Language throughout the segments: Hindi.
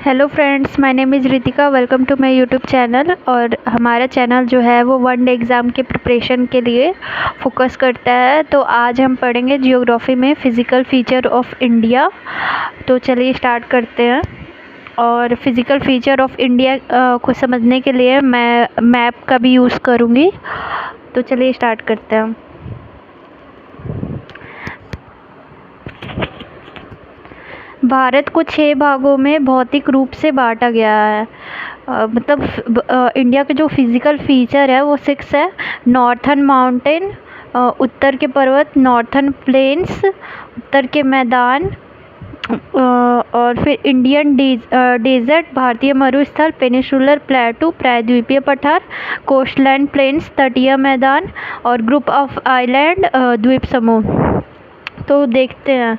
Hello friends, my name is Ritika. Welcome to my YouTube channel. और हमारा चैनल जो है वो वन डे एग्ज़ाम के प्रिपरेशन के लिए फोकस करता है। तो आज हम पढ़ेंगे जियोग्राफी में फ़िज़िकल फीचर ऑफ इंडिया। तो चलिए स्टार्ट करते हैं। और फिज़िकल फीचर ऑफ इंडिया को समझने के लिए मैं मैप का भी यूज़ करूँगी। तो चलिए स्टार्ट करते हैं। भारत को 6 भागों में भौतिक रूप से बांटा गया है। इंडिया के जो फिज़िकल फीचर है वो 6 है। नॉर्थर्न माउंटेन, उत्तर के पर्वत, नॉर्थर्न प्लेन्स, उत्तर के मैदान, और फिर इंडियन डेजर्ट, भारतीय मरुस्थल, पेनिनसुलर प्लेटू, प्रायद्वीपीय पठार, कोस्टलैंड प्लेन्स, तटीय मैदान, और ग्रुप ऑफ आइलैंड, द्वीप समूह। तो देखते हैं।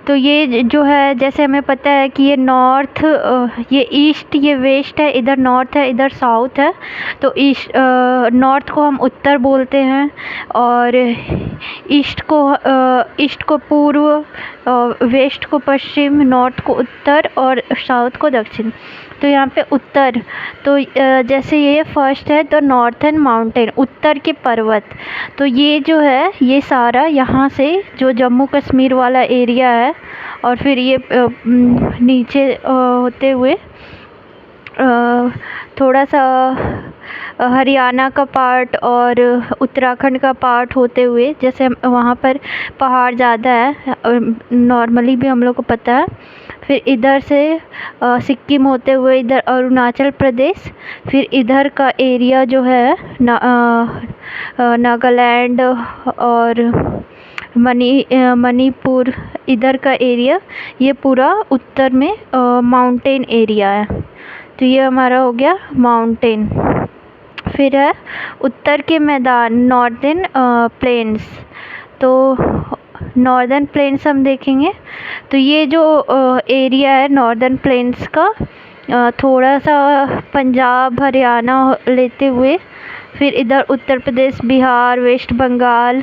तो ये जो है, जैसे हमें पता है कि ये नॉर्थ, ये ईस्ट, ये वेस्ट है, इधर नॉर्थ है, इधर साउथ है। तो नॉर्थ को हम उत्तर बोलते हैं, और ईस्ट को पूर्व, वेस्ट को पश्चिम, नॉर्थ को उत्तर, और साउथ को दक्षिण। तो यहाँ पे उत्तर, तो जैसे ये फर्स्ट है तो नॉर्थर्न माउंटेन, उत्तर के पर्वत। तो ये जो है ये सारा यहाँ से जो जम्मू कश्मीर वाला एरिया है, और फिर ये नीचे होते हुए थोड़ा सा हरियाणा का पार्ट और उत्तराखंड का पार्ट होते हुए, जैसे वहाँ पर पहाड़ ज़्यादा है, नॉर्मली भी हम लोग को पता है। फिर इधर से सिक्किम होते हुए इधर अरुणाचल प्रदेश, फिर इधर का एरिया जो है नागालैंड और मणिपुर, इधर का एरिया, ये पूरा उत्तर में माउंटेन एरिया है। तो ये हमारा हो गया माउंटेन। फिर है उत्तर के मैदान, नॉर्दर्न प्लेन्स। तो नॉर्दर्न प्लेन्स हम देखेंगे तो ये जो एरिया है नॉर्दर्न प्लेन्स का, थोड़ा सा पंजाब हरियाणा लेते हुए, फिर इधर उत्तर प्रदेश, बिहार, वेस्ट बंगाल,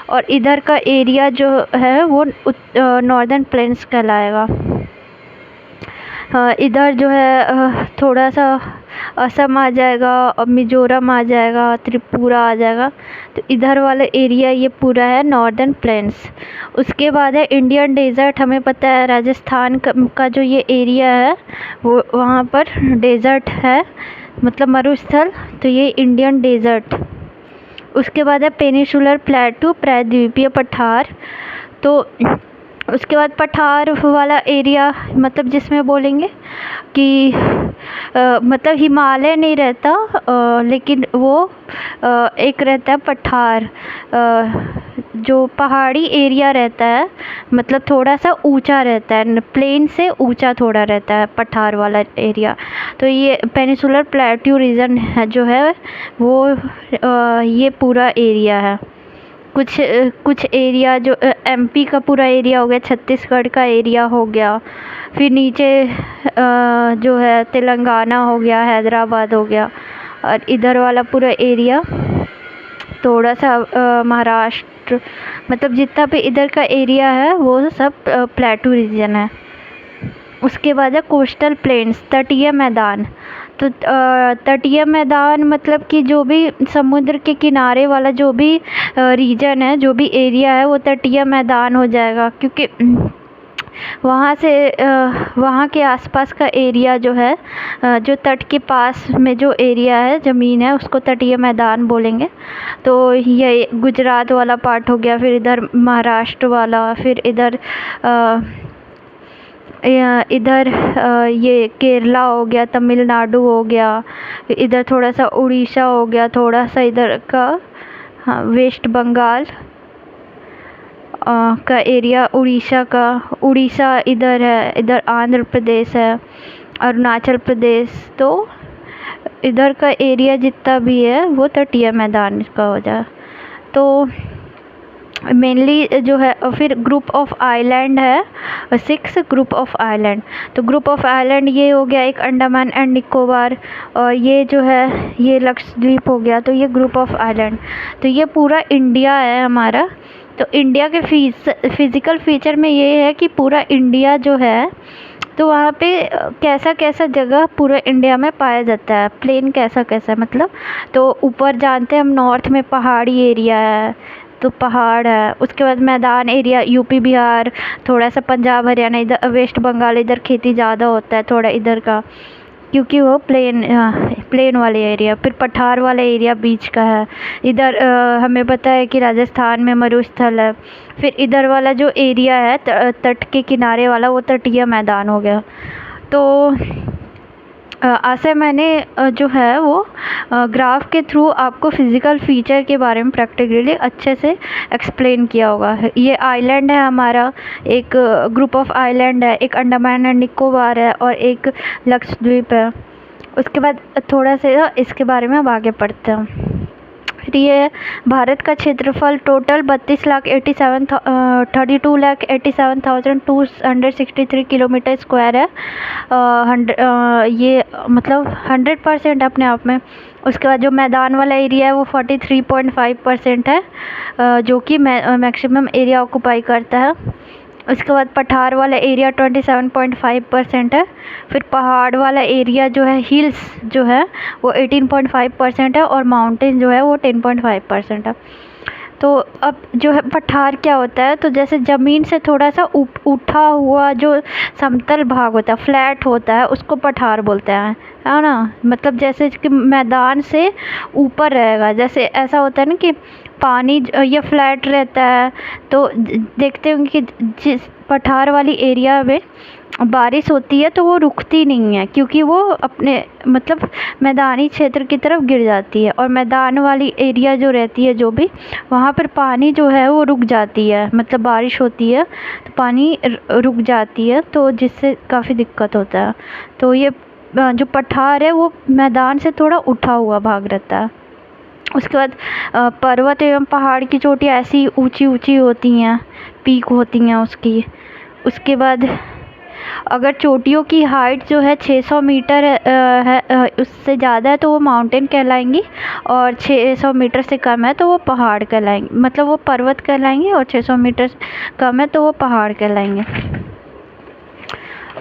और इधर का एरिया जो है वो नॉर्दर्न प्लेन्स कहलाएगा। इधर जो है थोड़ा सा असम आ जाएगा, और मिज़ोरम आ जाएगा, त्रिपुरा आ जाएगा। तो इधर वाला एरिया ये पूरा है नॉर्दर्न प्लेन्स। उसके बाद है इंडियन डेजर्ट। हमें पता है राजस्थान का जो ये एरिया है वो वहाँ पर डेजर्ट है, मतलब मरुस्थल। तो ये इंडियन डेजर्ट। उसके बाद है पेनिनसुलर प्लेटू, प्रायद्वीपीय पठार। तो उसके बाद पठार वाला एरिया, मतलब जिसमें बोलेंगे कि मतलब हिमालय नहीं रहता, लेकिन वो एक रहता है पठार, जो पहाड़ी एरिया रहता है, मतलब थोड़ा सा ऊंचा रहता है, प्लेन से ऊंचा थोड़ा रहता है पठार वाला एरिया। तो ये पेनिनसुलर प्लेट्यू रीजन है जो है वो ये पूरा एरिया है। कुछ एरिया जो एमपी का पूरा एरिया हो गया, छत्तीसगढ़ का एरिया हो गया, फिर नीचे जो है तेलंगाना हो गया, हैदराबाद हो गया, और इधर वाला पूरा एरिया थोड़ा सा महाराष्ट्र, मतलब जितना भी इधर का एरिया है वो सब प्लेटू रीजन है। उसके बाद है कोस्टल प्लेन्स, तटीय मैदान। तो तटीय मैदान मतलब कि जो भी समुद्र के किनारे वाला जो भी रीजन है, जो भी एरिया है, वो तटीय मैदान हो जाएगा, क्योंकि वहाँ से वहाँ के आसपास का एरिया जो है, जो तट के पास में जो एरिया है, ज़मीन है, उसको तटीय मैदान बोलेंगे। तो ये गुजरात वाला पार्ट हो गया, फिर इधर महाराष्ट्र वाला, फिर इधर ये केरला हो गया, तमिलनाडु हो गया, इधर थोड़ा सा उड़ीसा हो गया, थोड़ा सा इधर का वेस्ट बंगाल का एरिया, उड़ीसा इधर है, इधर आंध्र प्रदेश है, अरुणाचल प्रदेश। तो इधर का एरिया जितना भी है वो तटीय मैदान का हो जाए। तो मेनली जो है, फिर ग्रुप ऑफ आइलैंड है, 6 ग्रुप ऑफ आइलैंड। तो ग्रुप ऑफ आइलैंड ये हो गया एक अंडमान एंड निकोबार, और ये जो है ये लक्षद्वीप हो गया। तो ये ग्रुप ऑफ आइलैंड। तो ये पूरा इंडिया है हमारा। तो इंडिया के फिज़िकल फीचर में ये है कि पूरा इंडिया जो है तो वहाँ पे कैसा कैसा जगह पूरे इंडिया में पाया जाता है, प्लेन कैसा कैसा मतलब। तो ऊपर जानते हैं हम नॉर्थ में पहाड़ी एरिया है, तो पहाड़ है। उसके बाद मैदान एरिया यूपी बिहार, थोड़ा सा पंजाब हरियाणा, इधर वेस्ट बंगाल, इधर खेती ज़्यादा होता है थोड़ा इधर का, क्योंकि वो प्लेन वाले एरिया। फिर पठार वाला एरिया बीच का है। इधर हमें पता है कि राजस्थान में मरुस्थल है। फिर इधर वाला जो एरिया है तट के किनारे वाला, वो तटीय मैदान हो गया। तो ऐसे मैंने जो है वो ग्राफ के थ्रू आपको फिज़िकल फीचर के बारे में प्रैक्टिकली अच्छे से एक्सप्लेन किया होगा। ये आइलैंड है हमारा, एक ग्रुप ऑफ आइलैंड है, एक अंडमान एंड निकोबार है और एक लक्षद्वीप है। उसके बाद थोड़ा सा इसके बारे में अब आगे पढ़ते हैं। फिर ये भारत का क्षेत्रफल टोटल 32,87,263 किलोमीटर स्क्वायर है। ये मतलब 100% अपने आप में। उसके बाद जो मैदान वाला एरिया है वो 43.5% है, जो कि मैक्सिमम एरिया ऑक्यूपाई करता है। उसके बाद पठार वाला एरिया 27.5% है। फिर पहाड़ वाला एरिया जो है, हिल्स जो है वो 18.5% है और माउंटेन जो है वो 10.5% है। तो अब जो है पठार क्या होता है, तो जैसे ज़मीन से थोड़ा सा उठा हुआ जो समतल भाग होता है, फ्लैट होता है, उसको पठार बोलते हैं, है ना। मतलब जैसे कि मैदान से ऊपर रहेगा, जैसे ऐसा होता है ना कि पानी ये फ्लैट रहता है। तो देखते होंगे कि जिस पठार वाली एरिया में बारिश होती है तो वो रुकती नहीं है, क्योंकि वो अपने मतलब मैदानी क्षेत्र की तरफ गिर जाती है। और मैदान वाली एरिया जो रहती है, जो भी वहाँ पर पानी जो है वो रुक जाती है, मतलब बारिश होती है तो पानी रुक जाती है, तो जिससे काफ़ी दिक्कत होता है। तो ये जो पठार है वो मैदान से थोड़ा उठा हुआ भाग रहता है। उसके बाद पर्वत एवं पहाड़ की चोटियाँ ऐसी ऊंची ऊंची होती हैं, पीक होती हैं उसकी। उसके बाद अगर चोटियों की हाइट जो है 600 मीटर उससे ज़्यादा है तो वो माउंटेन कहलाएंगी, और 600 मीटर से कम है तो वो पहाड़ कहलाएंगे, मतलब वो पर्वत कहलाएंगे, और 600 मीटर कम है तो वो पहाड़ कहलाएंगे।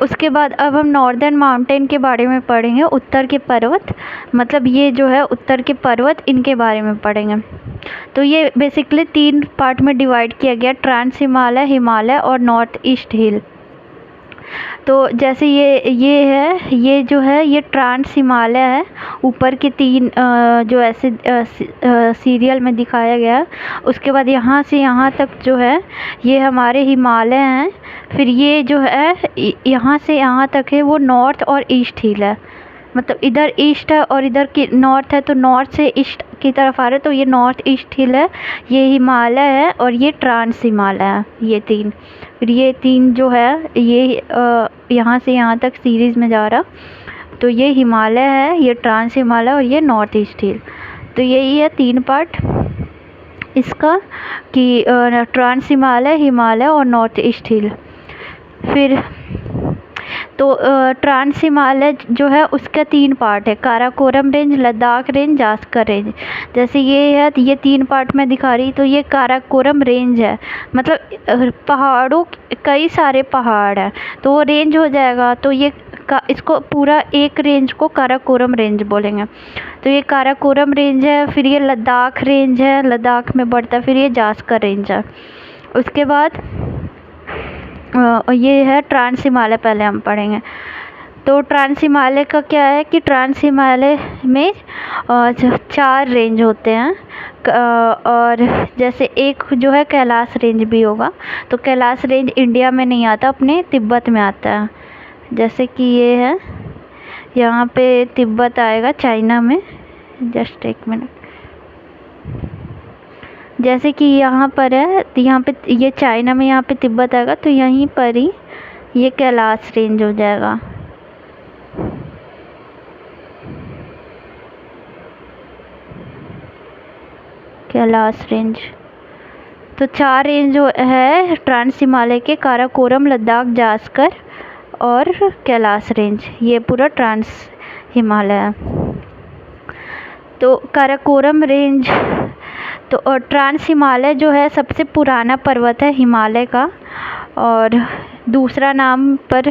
उसके बाद अब हम नॉर्दर्न माउंटेन के बारे में पढ़ेंगे, उत्तर के पर्वत, मतलब ये जो है उत्तर के पर्वत, इनके बारे में पढ़ेंगे। तो ये बेसिकली 3 पार्ट में डिवाइड किया गया, ट्रांस हिमालय, हिमालय और नॉर्थ ईस्ट हिल। तो जैसे ये है, ये जो है ये ट्रांस हिमालय है, ऊपर के 3 जो ऐसे सीरियल में दिखाया गया। उसके बाद यहाँ से यहाँ तक जो है ये हमारे हिमालय हैं। फिर ये जो है यहाँ से यहाँ तक है वो नॉर्थ और ईस्ट हिल है, मतलब इधर ईस्ट है और इधर की नॉर्थ है, तो नॉर्थ से ईस्ट की तरफ आ रहे, तो ये नॉर्थ ईस्ट हिल है, ये हिमालय है और ये ट्रांस हिमालय है, ये 3। फिर ये 3 जो है ये यहाँ से यहाँ तक सीरीज़ में जा रहा, तो ये हिमालय है, ये ट्रांस हिमालय और ये नॉर्थ ईस्ट हिल। तो यही है 3 पार्ट इसका, कि ट्रांस हिमालय, हिमालय और नॉर्थ ईस्ट हिल। फिर तो ट्रांस हिमालय जो है उसका 3 पार्ट है, Karakoram range, Ladakh range, Zanskar range. जैसे ये है, ये 3 पार्ट में दिखा रही, तो ये काराकोरम रेंज है, मतलब पहाड़ों, कई सारे पहाड़ हैं तो वो रेंज हो जाएगा। तो ये इसको पूरा एक रेंज को काराकोरम रेंज बोलेंगे। तो ये काराकोरम रेंज है। फिर ये लद्दाख रेंज है, लद्दाख में बढ़ता है। फिर ये जास्कर रेंज है। उसके बाद ये है ट्रांस हिमालय, पहले हम पढ़ेंगे। तो ट्रांस हिमालय का क्या है कि ट्रांस हिमालय में 4 रेंज होते हैं, और जैसे एक जो है कैलाश रेंज भी होगा। तो कैलाश रेंज इंडिया में नहीं आता, अपने तिब्बत में आता है। जैसे कि ये है, यहाँ पे तिब्बत आएगा चाइना में, जस्ट एक मिनट। जैसे कि यहाँ पर है, तो यहाँ पे ये चाइना में, यहाँ पे तिब्बत आएगा, तो यहीं पर ही ये कैलाश रेंज हो जाएगा। कैलाश रेंज। तो 4 रेंज जो है ट्रांस हिमालय के, काराकोरम, लद्दाख, जास्कर और कैलाश रेंज, ये पूरा ट्रांस हिमालय है। तो काराकोरम रेंज, तो ट्रांस हिमालय जो है सबसे पुराना पर्वत है हिमालय का, और दूसरा नाम पर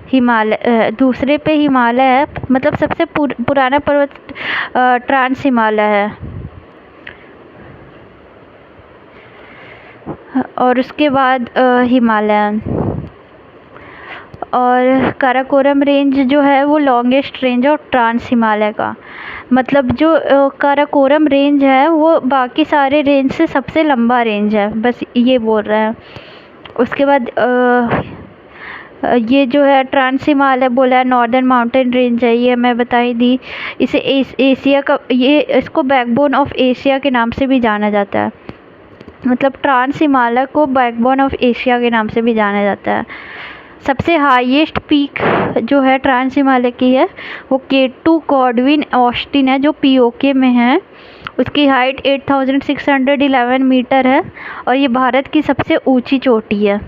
हिमालय, दूसरे पे हिमालय है, मतलब सबसे पुराना पर्वत ट्रांस हिमालय है। और उसके बाद हिमालयन। और काराकोरम रेंज जो है वो लॉन्गेस्ट रेंज और ट्रांस हिमालय का, मतलब जो काराकोरम रेंज है वो बाकी सारे रेंज से सबसे लंबा रेंज है, बस ये बोल रहे हैं। उसके बाद ये जो है ट्रांस हिमालय बोला है नॉर्दर्न माउंटेन रेंज है, ये मैं बता ही दी। इसे एशिया का, ये इसको बैकबोन ऑफ एशिया के नाम से भी जाना जाता है, मतलब ट्रांस हिमालय को बैकबोन ऑफ एशिया के नाम से भी जाना जाता है। सबसे हाईएस्ट पीक जो है ट्रांस हिमालय की है वो K2 गॉडविन ऑस्टिन है, जो POK में है। उसकी हाइट 8611 मीटर है और ये भारत की सबसे ऊंची चोटी है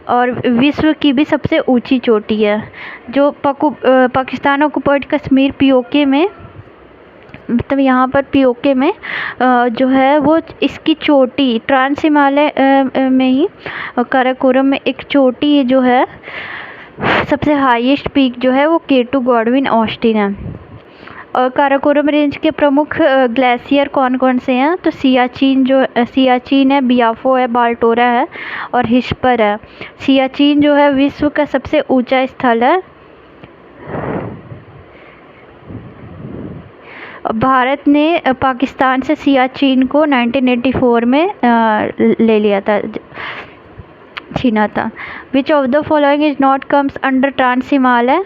और विश्व की भी सबसे ऊंची चोटी है। जो पाकिस्तान ऑक्युपाइड कश्मीर POK में, मतलब यहाँ पर POK में जो है वो इसकी चोटी ट्रांस हिमालय में ही काराकोरम में एक चोटी जो है सबसे हाईएस्ट पीक जो है वो K2 गॉडविन ऑस्टिन है। और काराकोरम रेंज के प्रमुख ग्लेशियर कौन कौन से हैं, तो सियाचिन है, बियाफो है, बाल्टोरा है और हिस्पर है। सियाचिन जो है विश्व का सबसे ऊंचा स्थल है। भारत ने पाकिस्तान से सियाचिन को 1984 में ले लिया था, छीना था। Which of the following is not comes under trans Himalaya,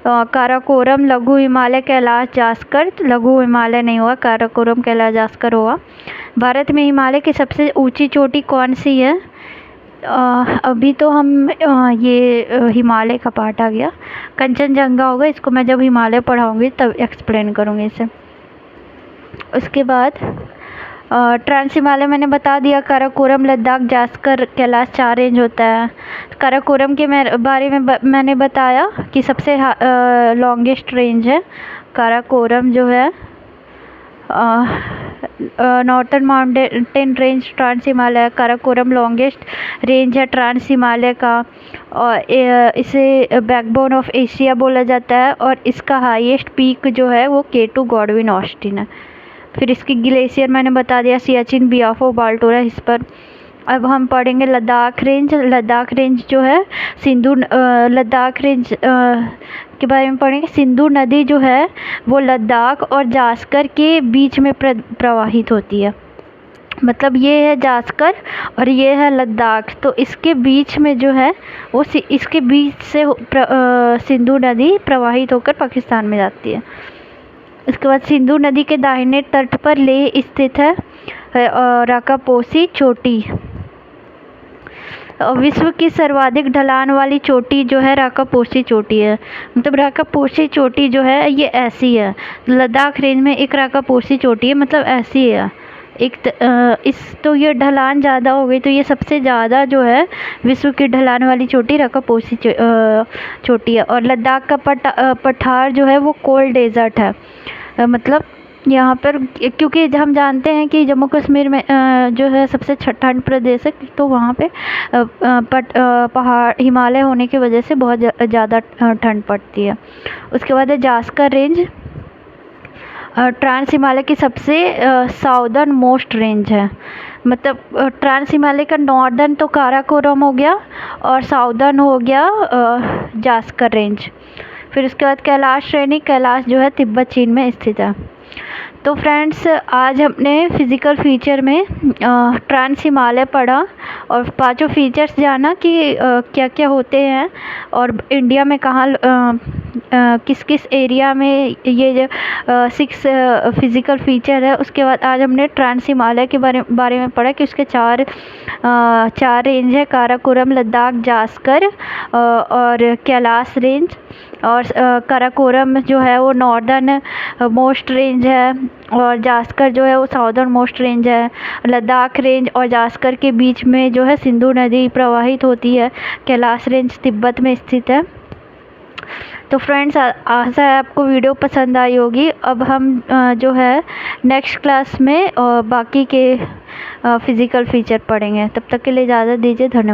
Karakoram, लघु हिमालय, कैलाश जास्कर। लघु हिमालय नहीं हुआ, काराकोरम कैलाश जास्कर होगा। भारत में हिमालय की सबसे ऊंची चोटी कौन सी है, अभी तो हम ये हिमालय का पार्ट आ गया, कंचनजंगा होगा। इसको मैं जब हिमालय पढ़ाऊँगी तब एक्सप्लेन करूँगी इसे। उसके बाद ट्रांस हिमालय मैंने बता दिया, काराकोरम, लद्दाख, जास्कर, कैलाश 4 रेंज होता है। काराकोरम के बारे में मैंने बताया कि सबसे लॉन्गेस्ट रेंज है काराकोरम जो है। Northern mountain range trans Himalaya, Karakoram longest range है ट्रांस हिमालय का और इसे बैकबोन ऑफ एशिया बोला जाता है। और इसका हाईएस्ट पीक जो है वो K2 गॉडविन ऑस्टिन है। फिर इसकी ग्लेशियर मैंने बता दिया, सियाचिन, बियाफो, बाल्टोरा, हिस्पर। अब हम पढ़ेंगे लद्दाख रेंज। लद्दाख रेंज जो है लद्दाख रेंज के बारे में पढ़ेंगे। सिंधु नदी जो है वो लद्दाख और जास्कर के बीच में प्रवाहित होती है, मतलब ये है जास्कर और ये है लद्दाख, तो इसके बीच में जो है वो इसके बीच से सिंधु नदी प्रवाहित होकर पाकिस्तान में जाती है। इसके बाद सिंधु नदी के दाहिने तट पर लेह स्थित है राकापोसी चोटी। विश्व की सर्वाधिक ढलान वाली चोटी जो है राकापोसी चोटी है, मतलब राकापोसी चोटी जो है ये ऐसी है। लद्दाख रेंज में एक राकापोसी चोटी है, मतलब ऐसी है एक इस तो ये ढलान ज़्यादा हो गई, तो ये सबसे ज़्यादा जो है विश्व की ढलान वाली चोटी राकापोसी चोटी है। और लद्दाख का पठार जो है वो कोल्ड डेजर्ट है, मतलब यहाँ पर क्योंकि हम जानते हैं कि जम्मू कश्मीर में जो है सबसे ठंड प्रदेश है, तो वहाँ पे पहाड़ हिमालय होने की वजह से बहुत ज़्यादा ठंड पड़ती है। उसके बाद है जास्कर रेंज, ट्रांस हिमालय की सबसे साउदर्न मोस्ट रेंज है, मतलब ट्रांस हिमालय का नॉर्दर्न तो काराकोरम हो गया और साउदर्न हो गया जास्कर रेंज। फिर उसके बाद कैलाश श्रेणी, कैलाश जो है तिब्बत चीन में स्थित है। तो फ्रेंड्स आज हमने फिज़िकल फीचर में ट्रांस हिमालय पढ़ा और 5 फीचर्स जाना कि क्या क्या होते हैं और इंडिया में कहाँ किस किस एरिया में ये जो 6 फिज़िकल फीचर है। उसके बाद आज हमने ट्रांस हिमालय के बारे में पढ़ा कि उसके 4 रेंज है, काराकोरम, लद्दाख, जास्कर और कैलाश रेंज। और काराकोरम जो है वो नॉर्दर्न मोस्ट रेंज है और जास्कर जो है वो साउदर्न मोस्ट रेंज है। लद्दाख रेंज और जास्कर के बीच में जो है सिंधु नदी प्रवाहित होती है। कैलाश रेंज तिब्बत में स्थित है। तो फ्रेंड्स आशा है आपको वीडियो पसंद आई होगी। अब हम जो है नेक्स्ट क्लास में बाकी के फिज़िकल फीचर पढ़ेंगे। तब तक के लिए इजाज़त दीजिए, धन्यवाद।